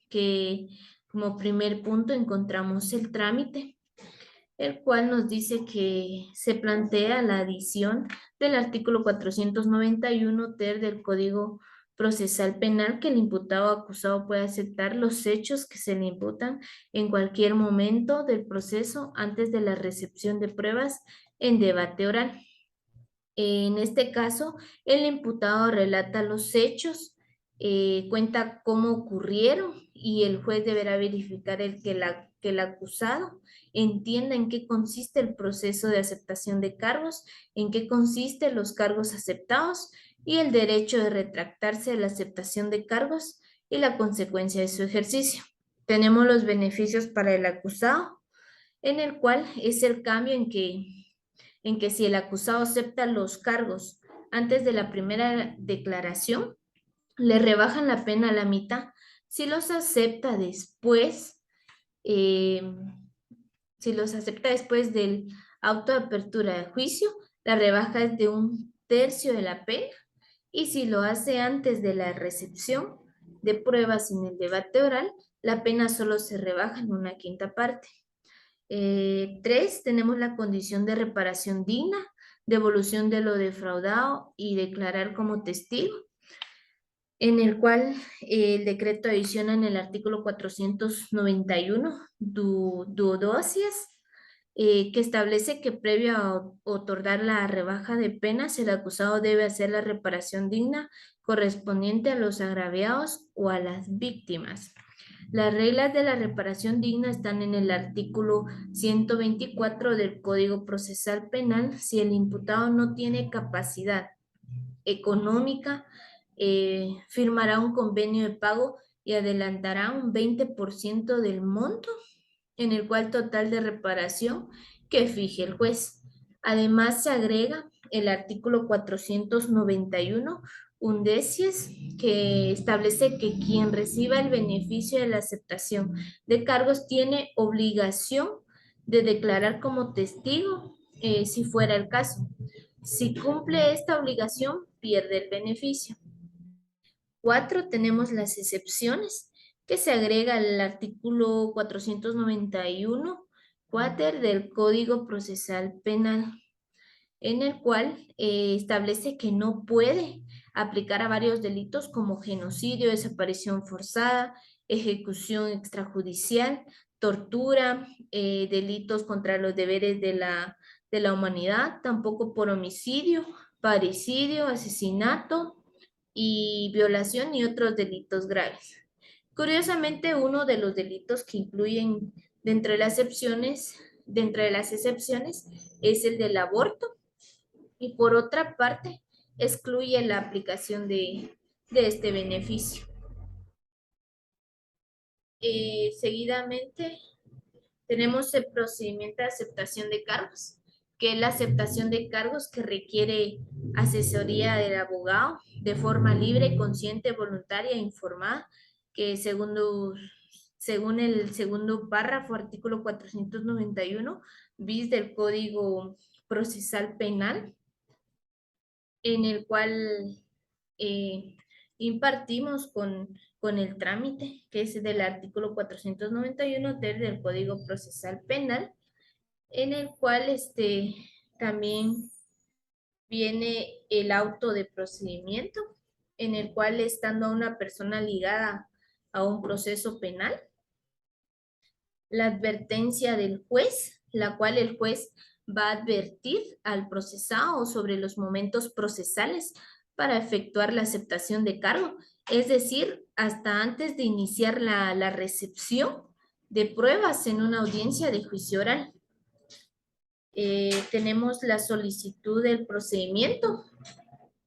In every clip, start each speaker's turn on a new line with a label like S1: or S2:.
S1: que como primer punto encontramos el trámite, el cual nos dice que se plantea la adición del artículo 491 ter del Código Procesal Penal, que el imputado o acusado puede aceptar los hechos que se le imputan en cualquier momento del proceso antes de la recepción de pruebas en debate oral. En este caso, el imputado relata los hechos, cuenta cómo ocurrieron y el juez deberá verificar que el acusado entienda en qué consiste el proceso de aceptación de cargos, en qué consisten los cargos aceptados y el derecho de retractarse de la aceptación de cargos y la consecuencia de su ejercicio. Tenemos los beneficios para el acusado, en el cual es el cambio en que si el acusado acepta los cargos antes de la primera declaración, le rebajan la pena a la mitad. Si los acepta después, eh, si los acepta después del auto de apertura de juicio, la rebaja es de 1/3 de la pena. Y si lo hace antes de la recepción de pruebas en el debate oral, la pena solo se rebaja en 1/5 parte. 3, tenemos la condición de reparación digna, devolución de lo defraudado y declarar como testigo, en el cual el decreto adiciona en el artículo 491 duodocias, que establece que previo a otorgar la rebaja de penas, el acusado debe hacer la reparación digna correspondiente a los agraviados o a las víctimas. Las reglas de la reparación digna están en el artículo 124 del Código Procesal Penal. Si el imputado no tiene capacidad económica, firmará un convenio de pago y adelantará un 20% del monto en el cual total de reparación que fije el juez. Además, se agrega el artículo 491 undecies, que establece que quien reciba el beneficio de la aceptación de cargos tiene obligación de declarar como testigo, si fuera el caso. Si cumple esta obligación, pierde el beneficio. 4, tenemos las excepciones, que se agrega al artículo 491 cuater del Código Procesal Penal, en el cual establece que no puede aplicar a varios delitos como genocidio, desaparición forzada, ejecución extrajudicial, tortura, delitos contra los deberes de la humanidad, tampoco por homicidio, parricidio, asesinato y violación y otros delitos graves. Curiosamente, uno de los delitos que incluyen dentro de las excepciones, es el del aborto, y por otra parte excluye la aplicación de este beneficio. Seguidamente tenemos el procedimiento de aceptación de cargos, que es la aceptación de cargos que requiere asesoría del abogado de forma libre, consciente, voluntaria e informada, que según el segundo párrafo, artículo 491 bis del Código Procesal Penal, en el cual eh, impartimos con el trámite, que es del artículo 491 ter del Código Procesal Penal, en el cual también viene el auto de procedimiento, en el cual, estando a una persona ligada a un proceso penal, la advertencia del juez, la cual el juez va a advertir al procesado sobre los momentos procesales para efectuar la aceptación de cargo, es decir, hasta antes de iniciar la recepción de pruebas en una audiencia de juicio oral. Tenemos la solicitud del procedimiento,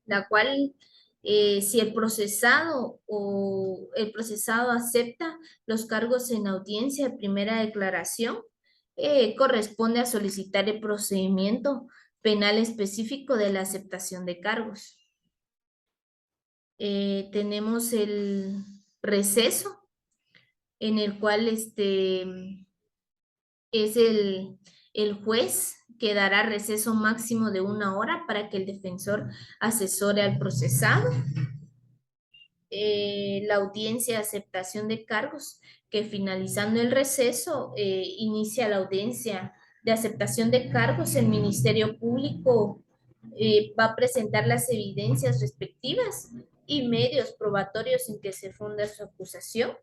S1: la cual, si el procesado o el procesado acepta los cargos en audiencia de primera declaración, corresponde a solicitar el procedimiento penal específico de la aceptación de cargos. Tenemos el receso, en el cual es el juez que dará receso máximo de 1 hora para que el defensor asesore al procesado. la audiencia de aceptación de cargos, que finalizando el receso inicia la audiencia de aceptación de cargos. El Ministerio Público va a presentar las evidencias respectivas y medios probatorios en que se funda su acusación.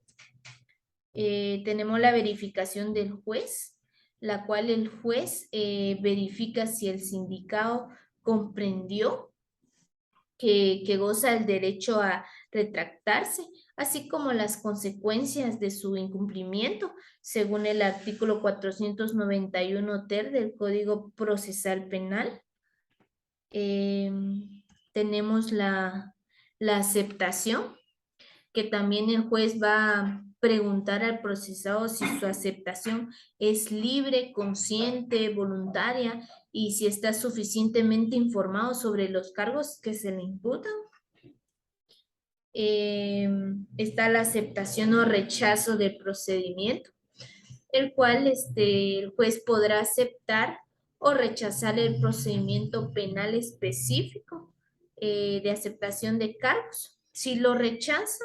S1: Tenemos la verificación del juez, la cual el juez verifica si el sindicado comprendió que goza el derecho a retractarse, así como las consecuencias de su incumplimiento, según el artículo 491 ter del Código Procesal Penal. Tenemos la aceptación, que también el juez va a preguntar al procesado si su aceptación es libre, consciente, voluntaria y si está suficientemente informado sobre los cargos que se le imputan. Está la aceptación o rechazo del procedimiento, el cual el juez podrá aceptar o rechazar el procedimiento penal específico de aceptación de cargos. Si lo rechaza,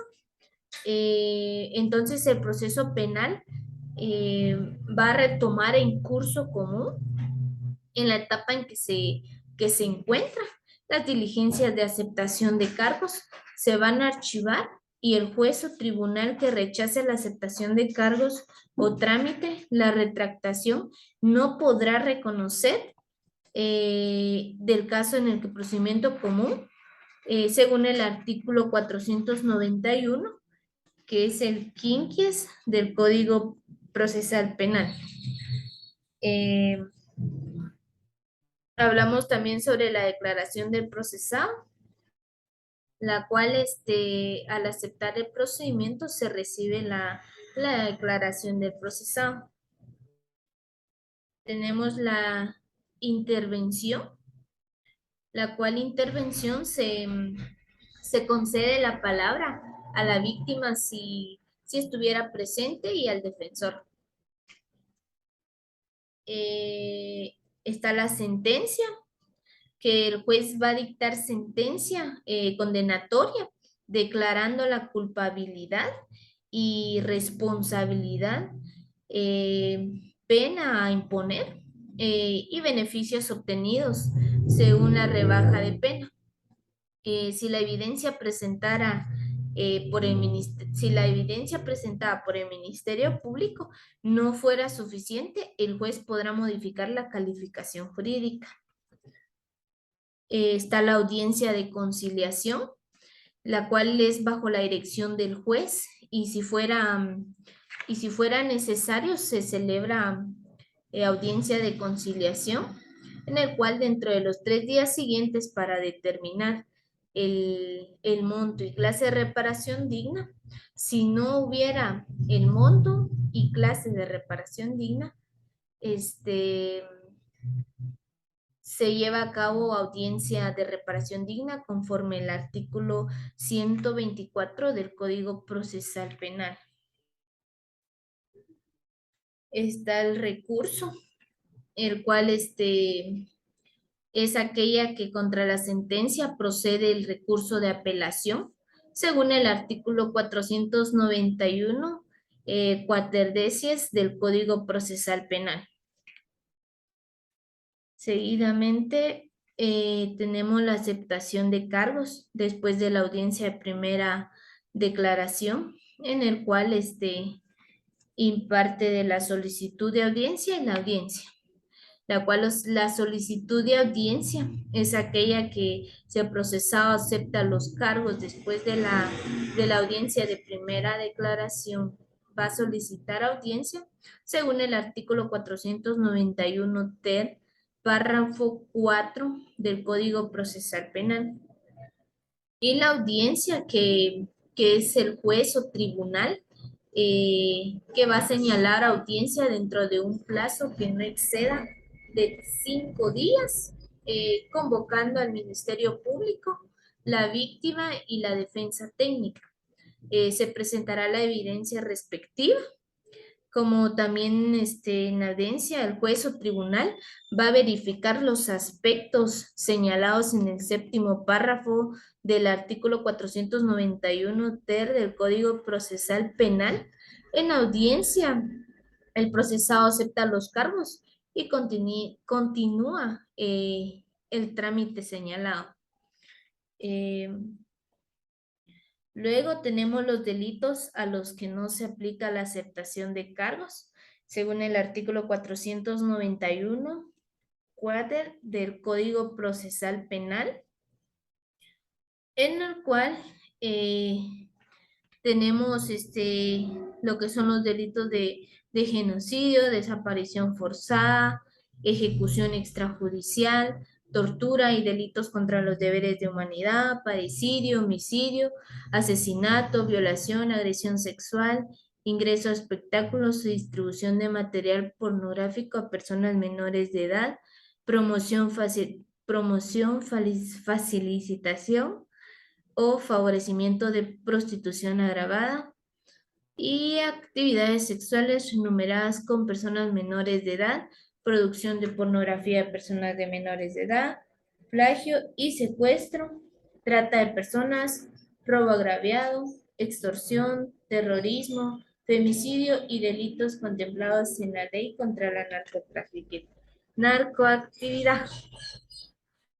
S1: entonces el proceso penal va a retomar en curso común en la etapa en que se encuentra. Las diligencias de aceptación de cargos se van a archivar y el juez o tribunal que rechace la aceptación de cargos o trámite, la retractación, no podrá reconocer del caso en el que procedimiento común, según el artículo 491, que es el quinquies del Código Procesal Penal. Hablamos también sobre la declaración del procesado, la cual al aceptar el procedimiento se recibe la declaración del procesado. Tenemos la intervención, la cual intervención se concede la palabra a la víctima si estuviera presente y al defensor. Está la sentencia, que el juez va a dictar sentencia condenatoria, declarando la culpabilidad y responsabilidad, pena a imponer y beneficios obtenidos según la rebaja de pena. Si la evidencia presentara si la evidencia presentada por el Ministerio Público no fuera suficiente, el juez podrá modificar la calificación jurídica. Está la audiencia de conciliación, la cual es bajo la dirección del juez y si fuera necesario se celebra audiencia de conciliación, en el cual dentro de los 3 días siguientes para determinar el monto y clase de reparación digna, si no hubiera el monto y clase de reparación digna, se lleva a cabo audiencia de reparación digna conforme el artículo 124 del Código Procesal Penal. Está el recurso, el cual es aquella que contra la sentencia procede el recurso de apelación, según el artículo 491, cuaterdecies del Código Procesal Penal. Seguidamente, tenemos la aceptación de cargos después de la audiencia de primera declaración, en el cual imparte de la solicitud de audiencia y la audiencia, la cual la solicitud de audiencia es aquella que si el procesado acepta los cargos después de la audiencia de primera declaración, va a solicitar audiencia según el artículo 491 ter, párrafo 4 del Código Procesal Penal. Y la audiencia que es el juez o tribunal que va a señalar audiencia dentro de un plazo que no exceda de 5 días, convocando al Ministerio Público, la víctima y la defensa técnica. Se presentará la evidencia respectiva, como también en la audiencia el juez o tribunal va a verificar los aspectos señalados en el 7º párrafo del artículo 491 ter del Código Procesal Penal, en audiencia el procesado acepta los cargos y continúa el trámite señalado. Eh, Luego tenemos los delitos a los que no se aplica la aceptación de cargos, según el artículo 491 cuater del Código Procesal Penal, en el cual tenemos lo que son los delitos de genocidio, desaparición forzada, ejecución extrajudicial, tortura y delitos contra los deberes de humanidad, parricidio, homicidio, asesinato, violación, agresión sexual, ingreso a espectáculos y distribución de material pornográfico a personas menores de edad, facilitación o favorecimiento de prostitución agravada y actividades sexuales enumeradas con personas menores de edad, producción de pornografía de personas de menores de edad, plagio y secuestro, trata de personas, robo agraviado, extorsión, terrorismo, femicidio y delitos contemplados en la ley contra la narcoactividad.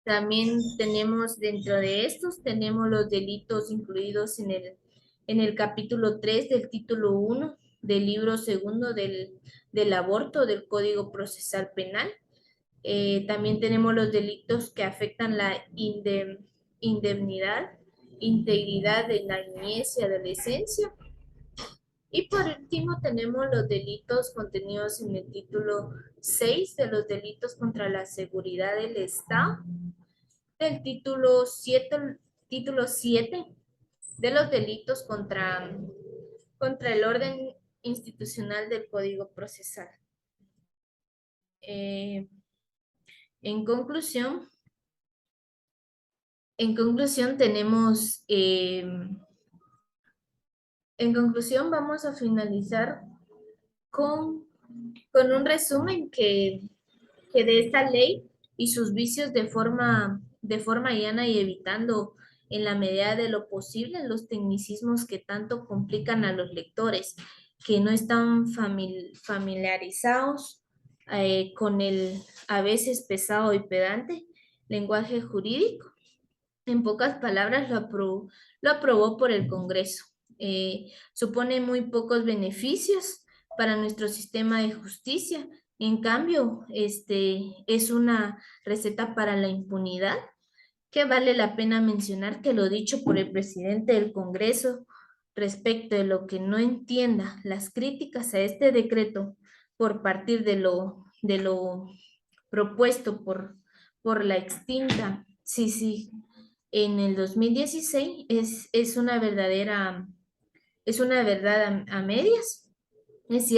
S1: También tenemos dentro de estos, tenemos los delitos incluidos en el capítulo 3 del título 1 del libro segundo del aborto del Código Procesal Penal. También tenemos los delitos que afectan la indemnidad, integridad de la niñez y adolescencia. Y por último tenemos los delitos contenidos en el título 6 de los delitos contra la seguridad del Estado, del título 7 de los delitos contra el orden institucional del Código Procesal. Eh, en conclusión, tenemos, en conclusión vamos a finalizar con un resumen que de esta ley y sus vicios de forma llana y evitando en la medida de lo posible los tecnicismos que tanto complican a los lectores, que no están familiarizados con el a veces pesado y pedante lenguaje jurídico. En pocas palabras, lo aprobó por el Congreso. Supone muy pocos beneficios para nuestro sistema de justicia. En cambio, es una receta para la impunidad, que vale la pena mencionar que lo dicho por el presidente del Congreso respecto de lo que no entienda las críticas a este decreto por partir de lo propuesto por la extinta sí, en el 2016 es una verdad a medias. Es cierto.